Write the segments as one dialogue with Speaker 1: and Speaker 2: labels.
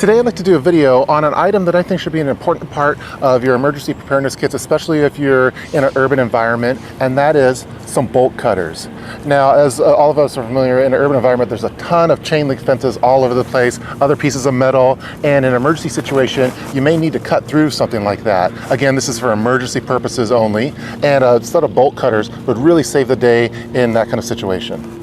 Speaker 1: Today I'd like to do a video on an item that I think should be an important part of your emergency preparedness kits, especially if you're in an urban environment, and that is some bolt cutters. Now, as all of us are familiar, in an urban environment there's a ton of chain link fences all over the place, other pieces of metal, and in an emergency situation you may need to cut through something like that. Again, this is for emergency purposes only, and a set of bolt cutters would really save the day in that kind of situation.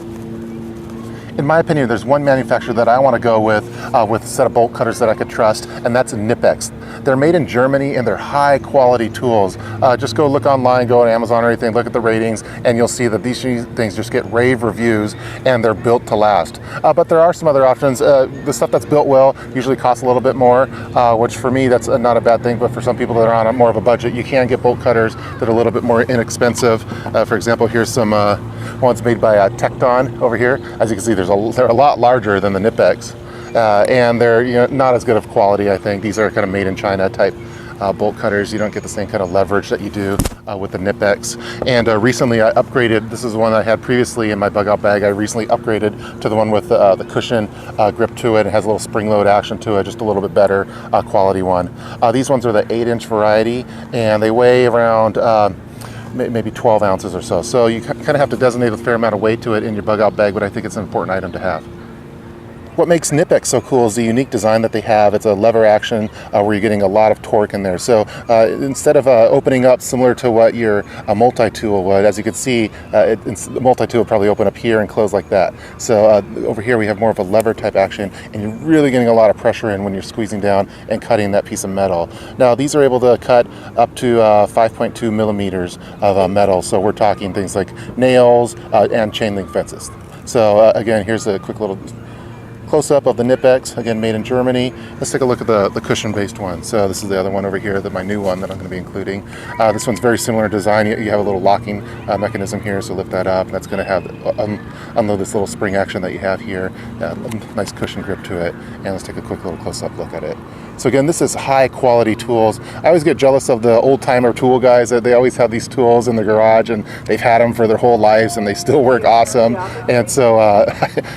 Speaker 1: In my opinion, there's one manufacturer that I want to go with a set of bolt cutters that I could trust, and that's Knipex. They're made in Germany and they're high quality tools. Just go look online, go on Amazon or anything, look at the ratings, and you'll see that these things just get rave reviews and they're built to last. But there are some other options. The stuff that's built well usually costs a little bit more, which for me that's not a bad thing, but for some people that are on more of a budget, you can get bolt cutters that are a little bit more inexpensive. For example, here's some ones made by Tecton over here. As you can see, they're a lot larger than the Knipex, and they're not as good of quality, I think. These are kind of made in China type bolt cutters. You don't get the same kind of leverage that you do with the Knipex. And recently I upgraded. This is the one I had previously in my bug out bag. I recently upgraded to the one with the cushion grip to it. It has a little spring load action to it, just a little bit better quality one. These ones are the 8-inch variety, and they weigh around maybe 12 ounces or so. So you kind of have to designate a fair amount of weight to it in your bug out bag, but I think it's an important item to have. What makes Knipex so cool is the unique design that they have. It's a lever action where you're getting a lot of torque in there. So instead of opening up similar to what your multi-tool would, as you can see, the multi-tool will probably open up here and close like that. So over here we have more of a lever type action, and you're really getting a lot of pressure in when you're squeezing down and cutting that piece of metal. Now these are able to cut up to 5.2 millimeters of metal. So we're talking things like nails and chain link fences. So again, here's a quick little close-up of the Knipex, again made in Germany. Let's take a look at the cushion-based one. So this is the other one over here, my new one that I'm going to be including. This one's very similar in design. You have a little locking mechanism here, so lift that up, and that's going to have unload this little spring action that you have here. Nice cushion grip to it. And let's take a quick little close-up look at it. So again, this is high-quality tools. I always get jealous of the old-timer tool guys that they always have these tools in the garage, and they've had them for their whole lives, and they still work awesome. And so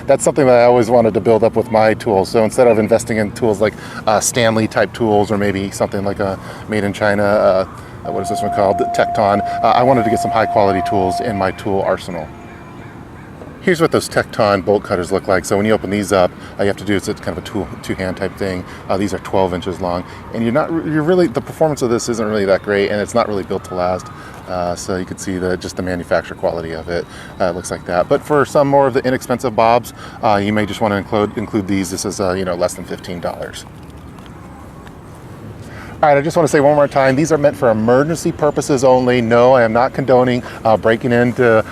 Speaker 1: that's something that I always wanted to build up with my tools. So instead of investing in tools like Stanley type tools, or maybe something like a made in China, what is this one called, Tecton, I wanted to get some high-quality tools in my tool arsenal. Here's what those Tecton bolt cutters look like. So when you open these up, all you have to do is it's kind of a two-hand type thing. These are 12 inches long, and the performance of this isn't really that great, and it's not really built to last. So you can see just the manufacturer quality of it. Looks like that. But for some more of the inexpensive bobs, you may just want to include these. This is less than $15. All right, I just want to say one more time, these are meant for emergency purposes only. No, I am not condoning breaking into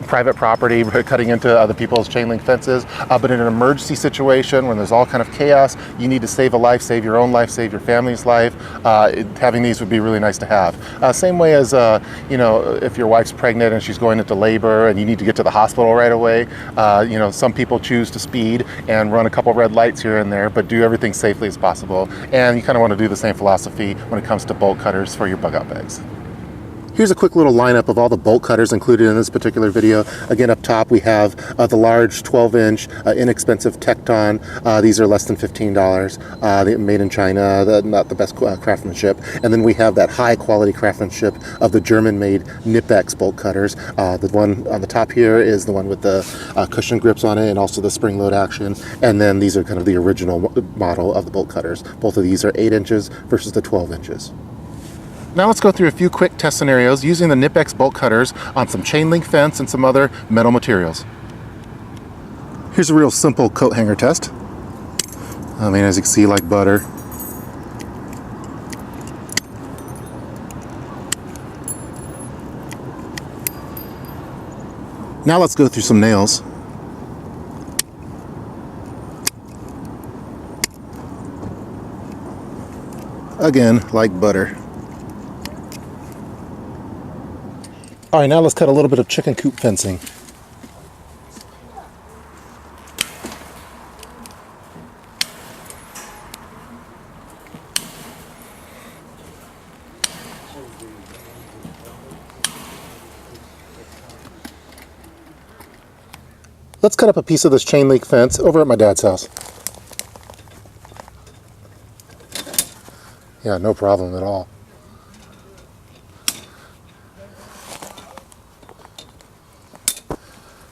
Speaker 1: private property, cutting into other people's chain link fences, but in an emergency situation when there's all kind of chaos, you need to save a life, save your own life, save your family's life. Having these would be really nice to have. Same way as, if your wife's pregnant and she's going into labor and you need to get to the hospital right away, some people choose to speed and run a couple red lights here and there, but do everything safely as possible. And you kind of want to do the same philosophy when it comes to bolt cutters for your bug out bags. Here's a quick little lineup of all the bolt cutters included in this particular video. Again, up top we have the large 12-inch inexpensive Tecton. These are less than $15. They're made in China, not the best craftsmanship. And then we have that high-quality craftsmanship of the German-made Knipex bolt cutters. The one on the top here is the one with the cushion grips on it and also the spring load action. And then these are kind of the original model of the bolt cutters. Both of these are 8 inches versus the 12 inches. Now let's go through a few quick test scenarios using the Knipex bolt cutters on some chain link fence and some other metal materials. Here's a real simple coat hanger test. As you can see, like butter. Now let's go through some nails. Again, like butter. All right, now let's cut a little bit of chicken coop fencing. Let's cut up a piece of this chain link fence over at my dad's house. Yeah, no problem at all.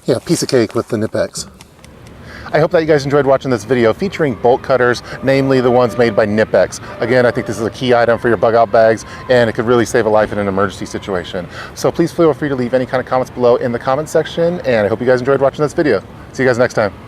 Speaker 1: Yeah, piece of cake with the Knipex. I hope that you guys enjoyed watching this video featuring bolt cutters, namely the ones made by Knipex. Again, I think this is a key item for your bug out bags, and it could really save a life in an emergency situation. So please feel free to leave any kind of comments below in the comment section, and I hope you guys enjoyed watching this video. See you guys next time.